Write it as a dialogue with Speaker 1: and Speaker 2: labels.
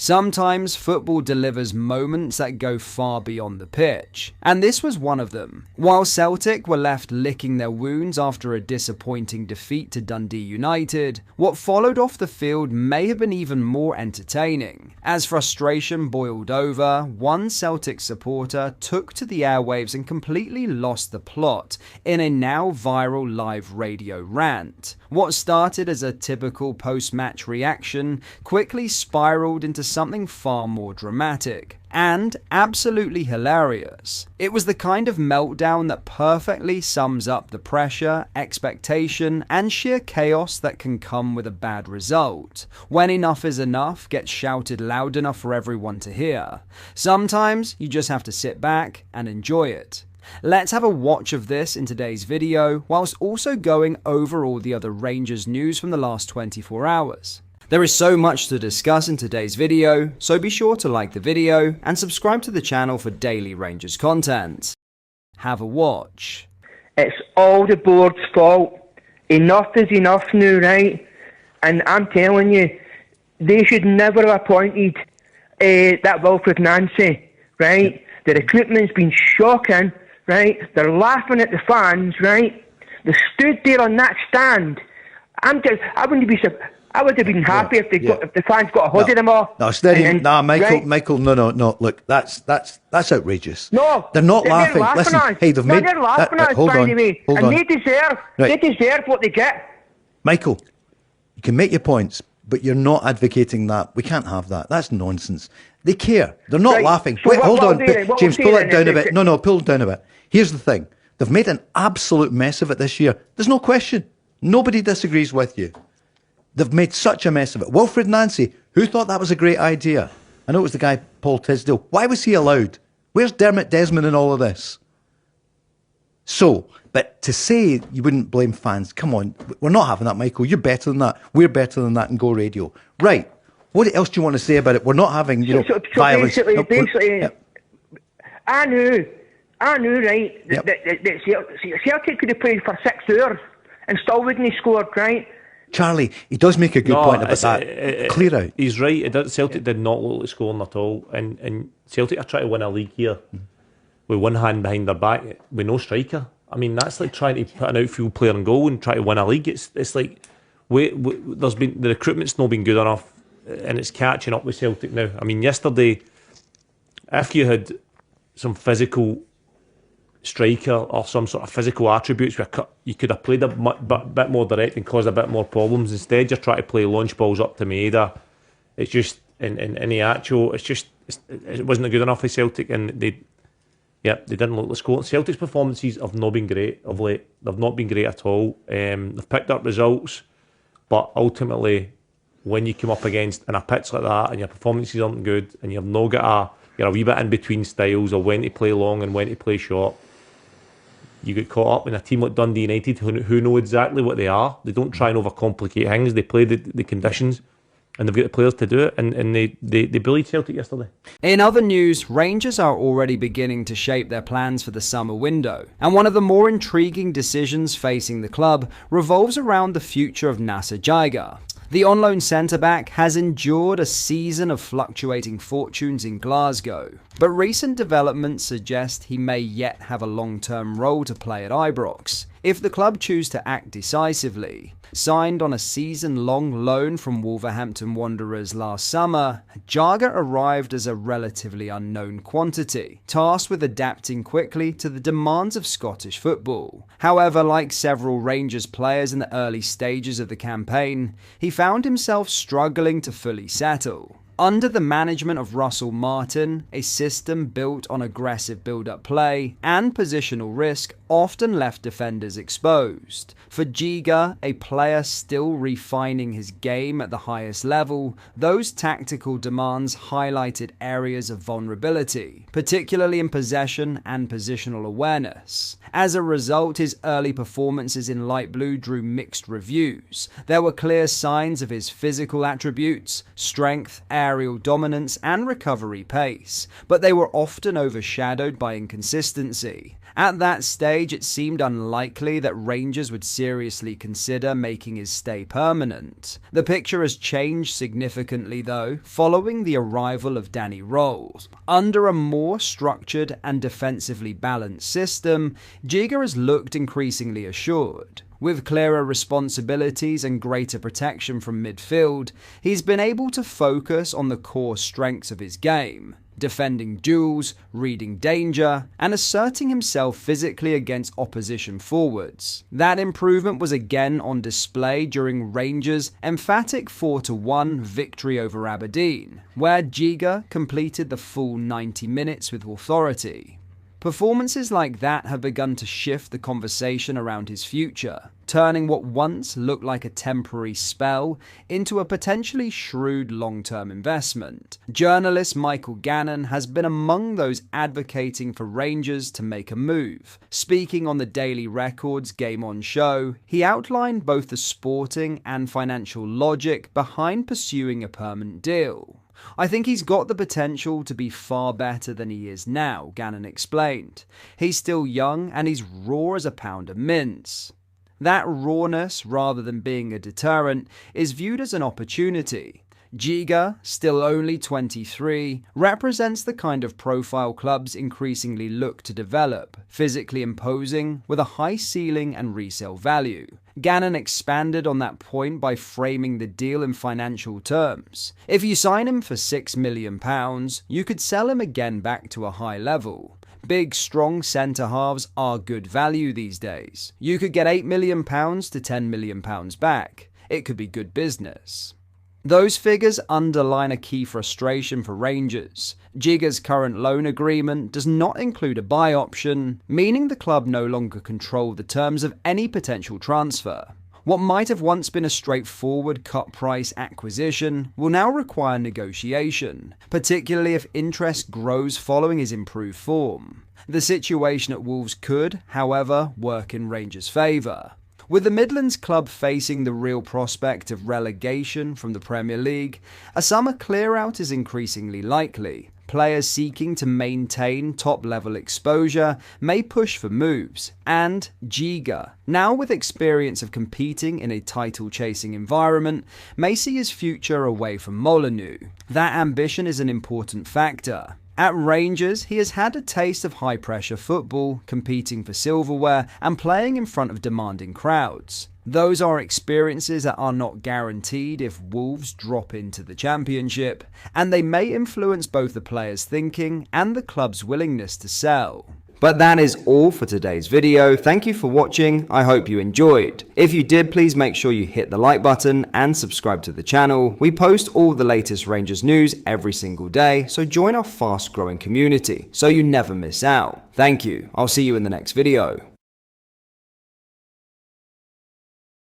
Speaker 1: Sometimes football delivers moments that go far beyond the pitch, and this was one of them. While Celtic were left licking their wounds after a disappointing defeat to Dundee United, what followed off the field may have been even more entertaining. As frustration boiled over, one Celtic supporter took to the airwaves and completely lost the plot in a now viral live radio rant. What started as a typical post-match reaction quickly spiraled into something far more dramatic and absolutely hilarious. It was the kind of meltdown that perfectly sums up the pressure, expectation, and sheer chaos that can come with a bad result. When enough is enough gets shouted loud enough for everyone to hear. Sometimes you just have to sit back and enjoy it. Let's have a watch of this in today's video, whilst also going over all the other Rangers news from the last 24 hours. There is so much to discuss in today's video, so be sure to like the video and subscribe to the channel for daily Rangers content. Have a watch.
Speaker 2: It's all the board's fault. Enough is enough now, right? And I'm telling you, they should never have appointed that Wilfred Nancy, right? The recruitment's been shocking, right? They're laughing at the fans, right? They stood there on that stand. I would have been happy if the fans got a hold of them all.
Speaker 3: No, steady. Michael. No. Look, that's outrageous.
Speaker 2: No,
Speaker 3: they're not laughing.
Speaker 2: Listen,
Speaker 3: hey, they've made.
Speaker 2: They're laughing at us, by the way, and they deserve what they get.
Speaker 3: Michael, you can make your points, but you're not advocating that. We can't have that. That's nonsense. They care. They're not laughing.
Speaker 2: So
Speaker 3: wait, hold on, James. Pull it down a bit. No, pull it down a bit. Here's the thing. They've made an absolute mess of it this year. There's no question. Nobody disagrees with you. They've made such a mess of it. Wilfred Nancy, who thought that was a great idea? I know it was the guy, Paul Tisdale. Why was he allowed? Where's Dermot Desmond in all of this? So, but to say you wouldn't blame fans, come on, we're not having that, Michael. You're better than that. We're better than that in Go Radio. Right. What else do you want to say about it? We're not having, violence.
Speaker 2: Basically, I knew, right, that Celtic could have played for 6 hours and still wouldn't have scored, right?
Speaker 3: Charlie, he does make a good point about that. Clear out.
Speaker 4: He's right. Celtic did not look like scoring at all. And Celtic are trying to win a league here with one hand behind their back with no striker. I mean, that's like trying to put an outfield player in goal and try to win a league. It's like there's been the recruitment's not been good enough, and it's catching up with Celtic now. I mean, yesterday, if you had some physical striker or some sort of physical attributes where you could have played a bit more direct and caused a bit more problems. Instead, you're trying to play launch balls up to Maeda. It's just in the actual. It wasn't good enough for Celtic, and they didn't look like scoring. Celtic's performances have not been great of late. They've not been great at all. They've picked up results, but ultimately, when you come up against in a pitch like that and your performances aren't good, and you've not got you're a wee bit in between styles of when to play long and when to play short. You get caught up in a team like Dundee United who know exactly what they are. They don't try and overcomplicate things. They play the conditions, and they've got the players to do it, and they bullied Celtic yesterday.
Speaker 1: In other news, Rangers are already beginning to shape their plans for the summer window, and one of the more intriguing decisions facing the club revolves around the future of Jagger. The on-loan centre-back has endured a season of fluctuating fortunes in Glasgow, but recent developments suggest he may yet have a long-term role to play at Ibrox if the club choose to act decisively. Signed on a season-long loan from Wolverhampton Wanderers last summer, Jagger arrived as a relatively unknown quantity, tasked with adapting quickly to the demands of Scottish football. However, like several Rangers players in the early stages of the campaign, he found himself struggling to fully settle. Under the management of Russell Martin, a system built on aggressive build-up play and positional risk often left defenders exposed. For Jagger, a player still refining his game at the highest level, those tactical demands highlighted areas of vulnerability, particularly in possession and positional awareness. As a result, his early performances in light blue drew mixed reviews. There were clear signs of his physical attributes, strength, aerial dominance, and recovery pace, but they were often overshadowed by inconsistency. At that stage, stage, it seemed unlikely that Rangers would seriously consider making his stay permanent. The picture has changed significantly, though, following the arrival of Danny Rose. Under a more structured and defensively balanced system, Jagger has looked increasingly assured. With clearer responsibilities and greater protection from midfield, he's been able to focus on the core strengths of his game: defending duels, reading danger, and asserting himself physically against opposition forwards. That improvement was again on display during Rangers' emphatic 4-1 victory over Aberdeen, where Jagger completed the full 90 minutes with authority. Performances like that have begun to shift the conversation around his future, turning what once looked like a temporary spell into a potentially shrewd long-term investment. Journalist Michael Gannon has been among those advocating for Rangers to make a move. Speaking on the Daily Record's Game On show, he outlined both the sporting and financial logic behind pursuing a permanent deal. "I think he's got the potential to be far better than he is now," Gannon explained. "He's still young and he's raw as a pound of mince." That rawness, rather than being a deterrent, is viewed as an opportunity. Jagger, still only 23, represents the kind of profile clubs increasingly look to develop, physically imposing, with a high ceiling and resale value. Gannon expanded on that point by framing the deal in financial terms. If you sign him for £6 million, you could sell him again back to a high level. Big, strong centre-halves are good value these days. You could get £8 million to £10 million back. It could be good business. Those figures underline a key frustration for Rangers. Jagger's current loan agreement does not include a buy option, meaning the club no longer control the terms of any potential transfer. What might have once been a straightforward cut-price acquisition will now require negotiation, particularly if interest grows following his improved form. The situation at Wolves could, however, work in Rangers' favour. With the Midlands club facing the real prospect of relegation from the Premier League, a summer clear-out is increasingly likely. Players seeking to maintain top-level exposure may push for moves, and Jagger, now with experience of competing in a title-chasing environment, may see his future away from Molineux. That ambition is an important factor. At Rangers, he has had a taste of high-pressure football, competing for silverware and playing in front of demanding crowds. Those are experiences that are not guaranteed if Wolves drop into the Championship, and they may influence both the player's thinking and the club's willingness to sell. But that is all for today's video. Thank you for watching. I hope you enjoyed. If you did, please make sure you hit the like button and subscribe to the channel. We post all the latest Rangers news every single day, so join our fast growing community so you never miss out. Thank you. I'll see you in the next video.